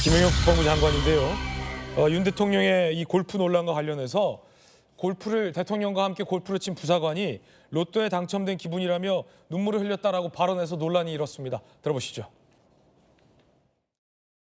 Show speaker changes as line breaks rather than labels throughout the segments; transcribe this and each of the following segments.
김영혁 국방부 장관인데요. 윤 대통령의 이 골프 논란과 관련해서 대통령과 함께 골프를 친 부사관이 로또에 당첨된 기분이라며 눈물을 흘렸다라고 발언해서 논란이 일었습니다. 들어보시죠.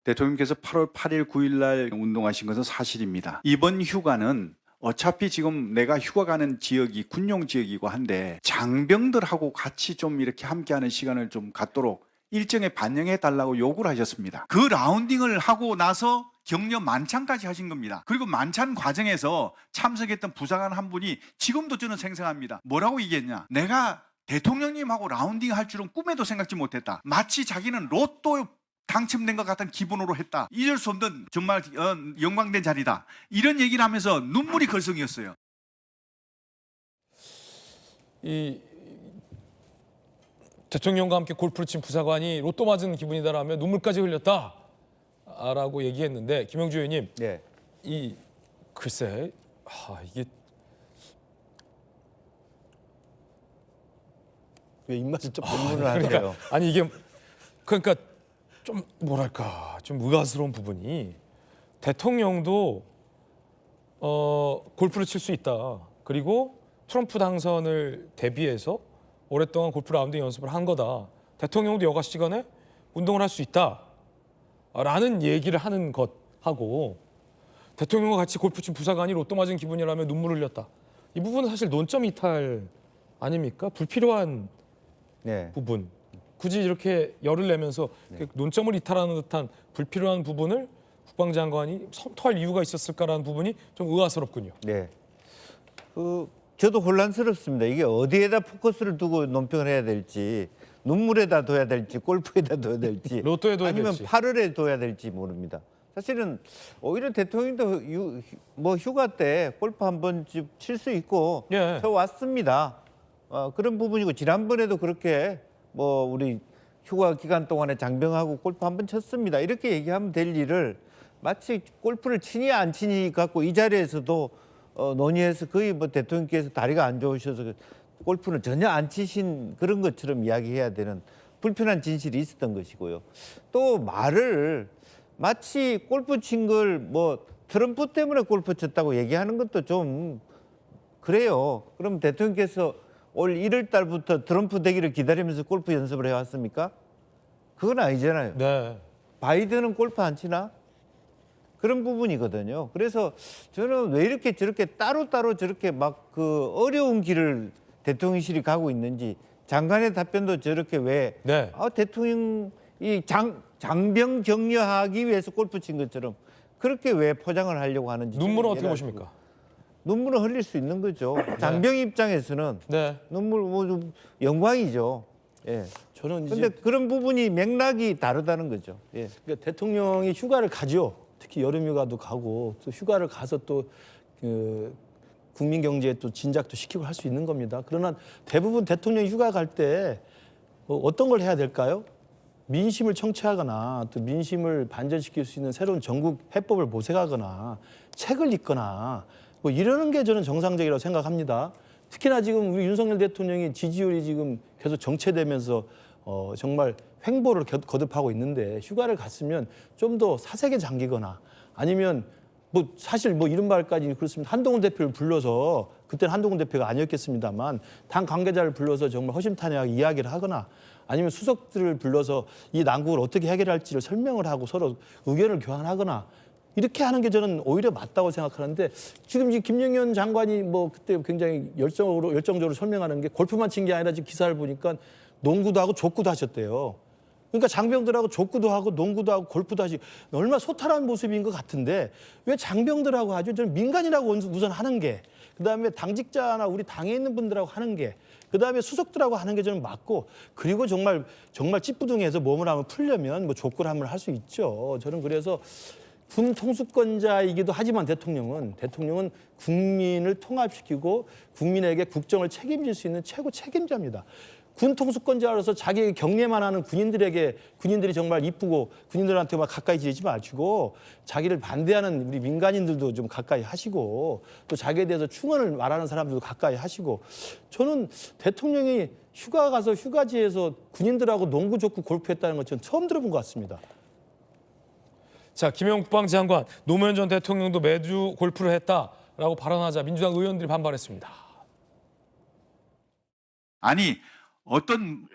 대통령께서 8월 8일, 9일 날 운동하신 것은 사실입니다. 이번 휴가는 어차피 지금 내가 휴가 가는 지역이 군용 지역이고 한데 장병들하고 같이 좀 이렇게 함께하는 시간을 좀 갖도록 일정에 반영해 달라고 요구를 하셨습니다. 그 라운딩을 하고 나서 격려 만찬까지 하신 겁니다. 그리고 만찬 과정에서 참석했던 부사관 한 분이 지금도 저는 생생합니다. 뭐라고 얘기했냐? 내가 대통령님하고 라운딩 할 줄은 꿈에도 생각지 못했다. 마치 자기는 로또 당첨된 것 같은 기분으로 했다. 잊을 수 없는 정말 영광된 자리다. 이런 얘기를 하면서 눈물이 걸성이었어요.
이 대통령과 함께 골프를 친 부사관이 로또 맞은 기분이다라며 눈물까지 흘렸다라고 얘기했는데 김영주 의원님,
네.
글쎄, 이게
왜 입맛을 좀 불문을 하세요?
그러니까 좀 뭐랄까 좀 의아스러운 부분이 대통령도 골프를 칠 수 있다. 그리고 트럼프 당선을 대비해서 오랫동안 골프 라운딩 연습을 한 거다. 대통령도 여가 시간에 운동을 할 수 있다라는 얘기를 하는 것하고 대통령과 같이 골프 친 부사관이 로또 맞은 기분이라며 눈물을 흘렸다. 이 부분은 사실 논점 이탈 아닙니까? 불필요한
네.
부분. 굳이 이렇게 열을 내면서 논점을 이탈하는 듯한 불필요한 부분을 국방장관이 섬토할 이유가 있었을까라는 부분이 좀 의아스럽군요.
네. 저도 혼란스럽습니다. 이게 어디에다 포커스를 두고 논평을 해야 될지, 눈물에다 둬야 될지, 골프에다 둬야 될지,
로또에 둬야
아니면
될지.
8월에 둬야 될지 모릅니다. 사실은 오히려 대통령도 휴가 때 골프 한 번쯤 칠 수 있고
예.
저 왔습니다. 그런 부분이고 지난번에도 그렇게 우리 휴가 기간 동안에 장병하고 골프 한 번 쳤습니다. 이렇게 얘기하면 될 일을 마치 골프를 치니 안 치니 갖고 이 자리에서도 논의해서 거의 대통령께서 다리가 안 좋으셔서 골프는 전혀 안 치신 그런 것처럼 이야기해야 되는 불편한 진실이 있었던 것이고요. 또 말을 마치 골프 친 걸 트럼프 때문에 골프 쳤다고 얘기하는 것도 좀 그래요. 그럼 대통령께서 올 1월 달부터 트럼프 되기를 기다리면서 골프 연습을 해왔습니까? 그건 아니잖아요.
네.
바이든은 골프 안 치나? 그런 부분이거든요. 그래서 저는 왜 이렇게 저렇게 따로따로 저렇게 어려운 길을 대통령실이 가고 있는지 장관의 답변도 저렇게 왜
네.
대통령이 장병 격려하기 위해서 골프 친 것처럼 그렇게 왜 포장을 하려고 하는지
눈물은 어떻게 보십니까?
눈물은 흘릴 수 있는 거죠. 장병 입장에서는
네.
눈물 좀 영광이죠. 예.
저는
근데
이제
그런 부분이 맥락이 다르다는 거죠. 예.
그러니까 대통령이 휴가를 가죠. 특히 여름휴가도 가고 또 휴가를 가서 또 국민 경제에 또 진작도 시키고 할 수 있는 겁니다. 그러나 대부분 대통령이 휴가 갈 때 어떤 걸 해야 될까요? 민심을 청취하거나 또 민심을 반전시킬 수 있는 새로운 전국 해법을 모색하거나 책을 읽거나 이러는 게 저는 정상적이라고 생각합니다. 특히나 지금 우리 윤석열 대통령이 지지율이 지금 계속 정체되면서 정말 횡보를 거듭하고 있는데 휴가를 갔으면 좀 더 사색에 잠기거나 아니면 사실 이런 말까지 그렇습니다. 한동훈 대표를 불러서 그때는 한동훈 대표가 아니었겠습니다만 당 관계자를 불러서 정말 허심탄회하게 이야기를 하거나 아니면 수석들을 불러서 이 난국을 어떻게 해결할지를 설명을 하고 서로 의견을 교환하거나 이렇게 하는 게 저는 오히려 맞다고 생각하는데 지금 김영현 장관이 그때 굉장히 열정적으로 설명하는 게 골프만 친 게 아니라 지금 기사를 보니까 농구도 하고 족구도 하셨대요. 그러니까 장병들하고 족구도 하고 농구도 하고 골프도 하시 얼마나 소탈한 모습인 것 같은데 왜 장병들하고 하죠? 저는 민간이라고 우선 하는 게 그다음에 당직자나 우리 당에 있는 분들하고 하는 게 그다음에 수석들하고 하는 게 저는 맞고 그리고 정말 찌뿌둥해서 몸을 한번 풀려면 족구를 한번 할 수 있죠. 저는 그래서 군 통수권자이기도 하지만 대통령은 국민을 통합시키고 국민에게 국정을 책임질 수 있는 최고 책임자입니다. 군 통수권자로서 자기 격려만 하는 군인들이 정말 이쁘고 군인들한테 가까이 지내지 마시고 자기를 반대하는 우리 민간인들도 좀 가까이 하시고 또 자기에 대해서 충언을 말하는 사람들도 가까이 하시고 저는 대통령이 휴가 가서 휴가지에서 군인들하고 농구, 족구, 골프했다는 건 저는 처음 들어본 것 같습니다.
자, 김영국 국방장관, 노무현 전 대통령도 매주 골프를 했다라고 발언하자 민주당 의원들이 반발했습니다.
아니 어떤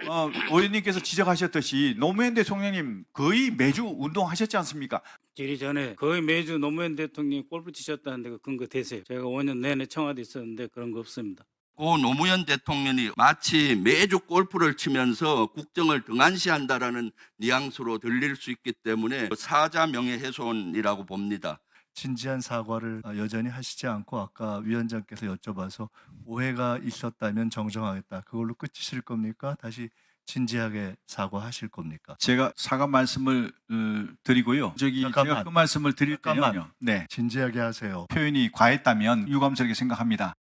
의원님께서 지적하셨듯이 노무현 대통령님 거의 매주 운동하셨지 않습니까?
지리 전에 거의 매주 노무현 대통령이 골프 치셨다는데 그 근거 되세요? 제가 5년 내내 청와대 있었는데 그런 거 없습니다.
고 노무현 대통령이 마치 매주 골프를 치면서 국정을 등한시한다라는 뉘앙스로 들릴 수 있기 때문에 사자 명예훼손이라고 봅니다.
진지한 사과를 여전히 하시지 않고 아까 위원장께서 여쭤봐서 오해가 있었다면 정정하겠다. 그걸로 끝이실 겁니까? 다시 진지하게 사과하실 겁니까?
제가 사과 말씀을 드리고요.
잠깐만.
제가 그 말씀을 드릴
잠깐만.
때는요. 네.
진지하게 하세요.
표현이 과했다면 유감스럽게 생각합니다.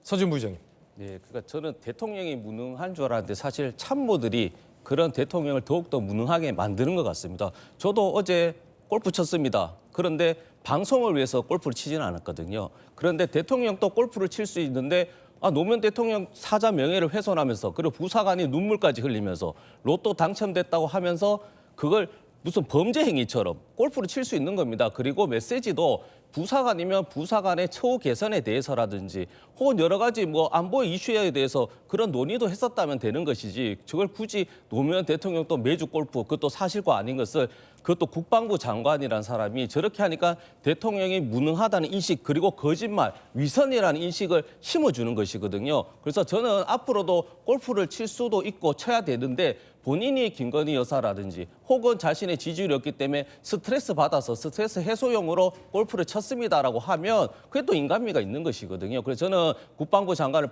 서준 부의장님.
네, 그러니까 저는 대통령이 무능한 줄 알았는데 사실 참모들이 그런 대통령을 더욱더 무능하게 만드는 것 같습니다. 저도 어제 골프 쳤습니다. 그런데 방송을 위해서 골프를 치지는 않았거든요. 그런데 대통령도 골프를 칠 수 있는데 노무현 대통령 사자 명예를 훼손하면서 그리고 부사관이 눈물까지 흘리면서 로또 당첨됐다고 하면서 그걸 무슨 범죄 행위처럼 골프를 칠 수 있는 겁니다. 그리고 메시지도 부사관이면 부사관의 처우 개선에 대해서라든지 혹은 여러 가지 안보 이슈에 대해서 그런 논의도 했었다면 되는 것이지 저걸 굳이 노무현 대통령도 매주 골프 그것도 사실과 아닌 것을 그것도 국방부 장관이라는 사람이 저렇게 하니까 대통령이 무능하다는 인식 그리고 거짓말, 위선이라는 인식을 심어주는 것이거든요. 그래서 저는 앞으로도 골프를 칠 수도 있고 쳐야 되는데 본인이 김건희 여사라든지 혹은 자신의 지지율이 없기 때문에 스트레스 받아서 스트레스 해소용으로 골프를 쳤습니다라고 하면 그게 또 인간미가 있는 것이거든요. 그래서 저는 국방부 장관을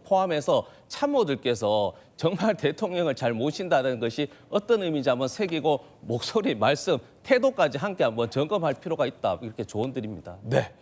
포함해서 참모들께서 정말 대통령을 잘 모신다는 것이 어떤 의미인지 한번 새기고 목소리, 말씀, 태도까지 함께 한번 점검할 필요가 있다. 이렇게 조언드립니다.
네.